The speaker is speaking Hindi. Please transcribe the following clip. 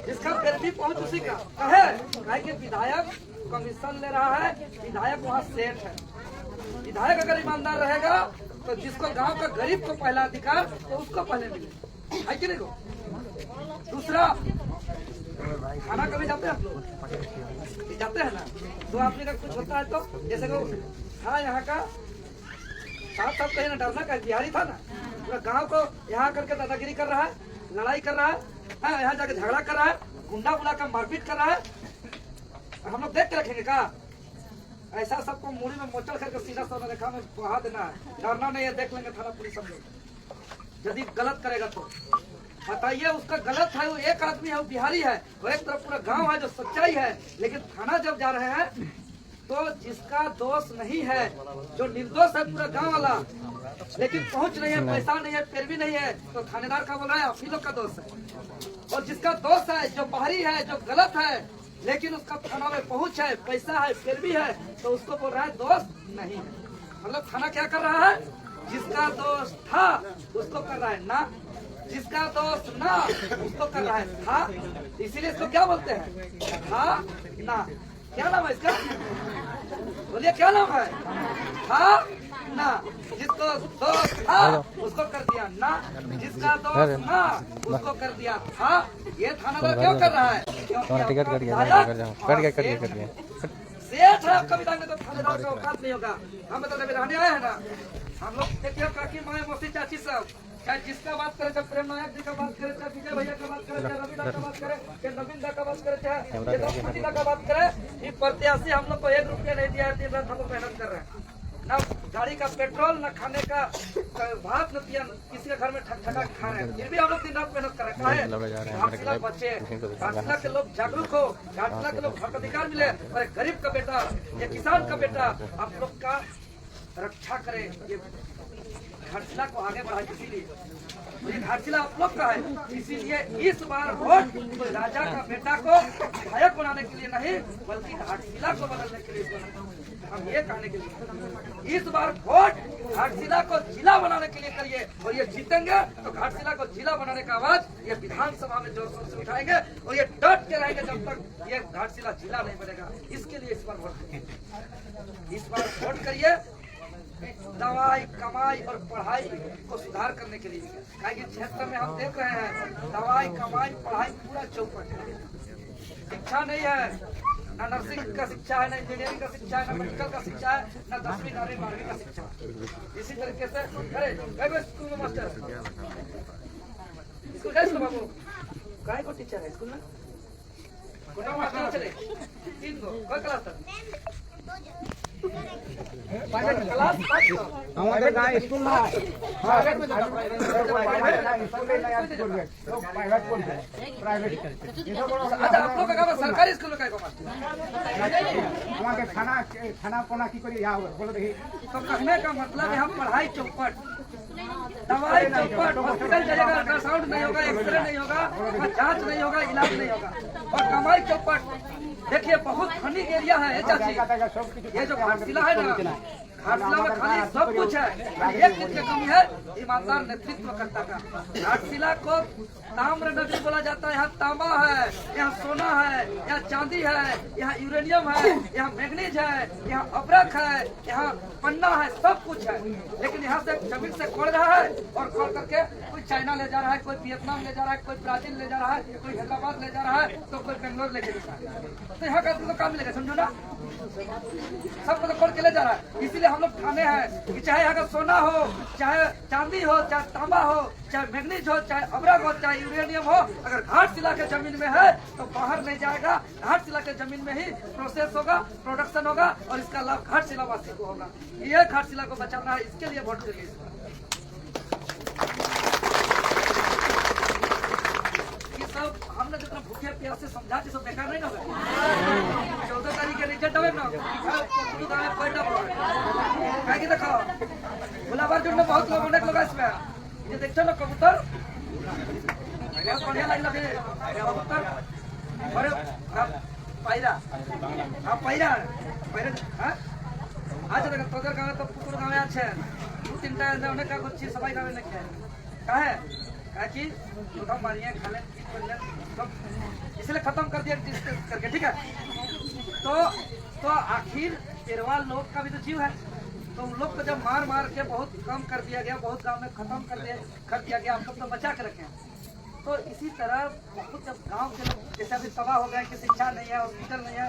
जिसका फिर भी पहुंच उसी का है कि विधायक कमीशन ले रहा है, विधायक वहाँ सेठ है। विधायक अगर ईमानदार रहेगा तो जिसको गांव का गरीब को पहला अधिकार तो उसको पहले मिले, है कि नहीं को? दूसरा, खाना कभी जाते हैं आप लोग? जाते हैं ना, तो आपने का कुछ होता है तो जैसे को हाँ यहाँ का साथ साथ कहीं ना डरना का बिहारी था ना, पूरा गांव को यहाँ करके दादागिरी कर रहा है, लड़ाई कर रहा है, यहाँ जाके झगड़ा कर रहा है, गुंडा बुला कर मारपीट कर रहा है। हम लोग देख के रखेंगे का? ऐसा सबको मुड़ी में मोचड़ करके सीधा सा रेखा में बहा देना है, डरना नहीं है, देख लेंगे थाना पुलिस हम लोग। यदि गलत करेगा तो बताइए, उसका गलत है, वो एक आदमी है, वो बिहारी है, वो एक तरफ पूरा गांव है जो सच्चाई है, लेकिन थाना जब जा रहे हैं तो जिसका दोष नहीं है, जो निर्दोष है पूरा गांव वाला, लेकिन पहुंच नहीं है, पैसा नहीं है, फिर भी नहीं है, तो थानेदार का बोल रहा है आप ही लोग का दोष है। और जिसका दोष है, जो बाहरी है, जो गलत है, लेकिन उसका थाना में पहुंच है, पैसा है, फिर भी है, तो उसको बोल रहा है दोष नहीं है। मतलब थाना क्या कर रहा है? जिसका दोष था उसको कर रहा है ना, जिसका दोष ना उसको कर रहा है था, इसीलिए इसको क्या बोलते हैं? था ना। क्या नाम है इसका? बोलिए क्या नाम है? था ना। जिसको दोष था उसको कर दिया ना, जिसका दोष ना उसको कर दिया था। ये थानादार क्यों कर रहा है? सेठ है आपका विधान में, तो थानेदार का औकात नहीं होगा। हम बता दें रहने आए हैं ना, हम लोग देखिए काकी माए मौसी चाची सब, चाहे जिसका बात करे, चाहे प्रेम नायक जी का बात करे, चाहे विजय भैया का बात करे, चाहे रवि दा का बात करे, चाहे नवीन दा का बात करे, चाहे द्रौपदी दा का बात करे, ये प्रत्याशी हम लोग को 1 रुपया नहीं दिया है, दिन रात हम लोग मेहनत कर रहे हैं। ना गाड़ी का पेट्रोल, न खाने का भात, न दिया किसी के घर में ठका खा रहे हैं, फिर भी हम लोग दिन रात मेहनत कर रहे हैं। घाटशिला बच्चे, घाटशिला के लोग जागरूक हो, घाटशिला के लोग हक अधिकार मिले, और गरीब का बेटा या किसान का बेटा आप लोग का रक्षा करे, ये घाटशिला को आगे बढ़ाए। इसीलिए ये घाटशिला आप लोग का है, इसीलिए इस बार वोट तो राजा का बेटा को विधायक बनाने के लिए नहीं, बल्कि घाटशिला को बदलने के लिए हम ये कहने के लिए इस बार वोट घाटशिला को जिला बनाने के लिए करिए, और ये जीतेंगे तो घाटशिला को जिला बनाने का आवाज ये विधानसभा में जोर शोर से उठाएंगे, और ये डट के रहेंगे जब तक ये घाटशिला जिला नहीं बनेगा। इसके लिए इस बार वोट करिए, इस बार वोट करिए दवाई, कमाई और पढ़ाई को सुधार करने के लिए। क्योंकि क्षेत्र में हम देख रहे हैं दवाई, कमाई, पढ़ाई पूरा चौपट है, शिक्षा नहीं है, न नर्सिंग का शिक्षा है, न इंजीनियरिंग का शिक्षा है, न मेडिकल का शिक्षा है, न 10वीं 12वीं का शिक्षा। इसी तरीके से अरे स्कूल में मास्टर, स्कूल है बाबू, काय को टीचर है स्कूल में? कोटा मास्टर चले 3 गो, कोई क्लास तक क्लास हमारे गाँव स्कूल में प्राइवेट। अच्छा आप लोग का सरकारी स्कूल का हमारे खाना पीना की करिए यहाँ बोलो देखिए। तो कहने का मतलब यहाँ पढ़ाई चौपट, दवाई चौपट, हॉस्पिटल चलेगा, अल्ट्रासाउंड नहीं होगा, एक्सरे नहीं होगा, जांच नहीं होगा, इलाज नहीं होगा, और कमाई चौपट। देखिए बहुत खनी एरिया है चाची, ये जो घाटशिला है ना, घाटशिला में खाली सब कुछ है, एक चीज की कमी है, ईमानदार नेतृत्व करता का। घाटशिला को ताम्र नगरी बोला जाता है, यहाँ तांबा है, यहाँ सोना है, यहाँ चांदी है, यहाँ यूरेनियम है, यहाँ मैग्नीज है, यहाँ अब्रक है, यहाँ पन्ना है, सब कुछ है। लेकिन यहाँ से जमीन से खोल रहा है, और खोल करके कोई चाइना ले जा रहा है, कोई वियतनाम ले जा रहा है, कोई ब्राजील ले जा रहा है, कोई हैदराबाद ले जा रहा है, तो कोई बेंगलोर लेके जा रहा है। तो यहाँ का तो काम मिलेगा, समझो ना, सबको तो खोल के ले जा रहा है। इसीलिए हम लोग ठाने हैं कि चाहे यहाँ का सोना हो, चाहे चांदी हो, चाहे तांबा हो, चाहे मैग्नीज हो, चाहे अब्रक हो, चाहे यूरेनियम हो, अगर घाटशिला के जमीन में है तो बाहर नहीं जाएगा, घाटशिला के जमीन में ही प्रोसेस होगा, प्रोडक्शन होगा, और इसका लाभ घाटशिला वासी को होगा। ये घाटशिला को बचाना है, इसके लिए वोट करिए। ये सब हमने जितना भूखे प्यासे समझा के सब बेकार नहीं ना होगा। 14 तारीख के रिजल्ट आवे ना, देखो गुलाब अर्जुन में बहुत लोग, अनेक लोग इसमें ये देखो ना कबूतर बढ़िया लगला कबूतर, अरे पायरा, हाँ पायरा हाँ आज देखो तोदर गाँव तो पुकुर गाँव আছে 2-3টা অনেক কাগজ সবাই গাঁवे नहीं है काहे कहा कि छोटा मारिए खा लें सब, इसलिए खत्म कर दिया डिस्कस करके, ठीक है। तो आखिर पेरवा लोग का भी तो जीव है, तो उन लोग को जब मार मार के बहुत कम कर दिया गया, बहुत गांव में खत्म कर दिया गया, हम लोग तो बचा के रखे हैं। तो इसी तरह बहुत जब गांव के लोग जैसे अभी तबाह हो गए कि शिक्षा नहीं है, हॉस्पिटल नहीं है,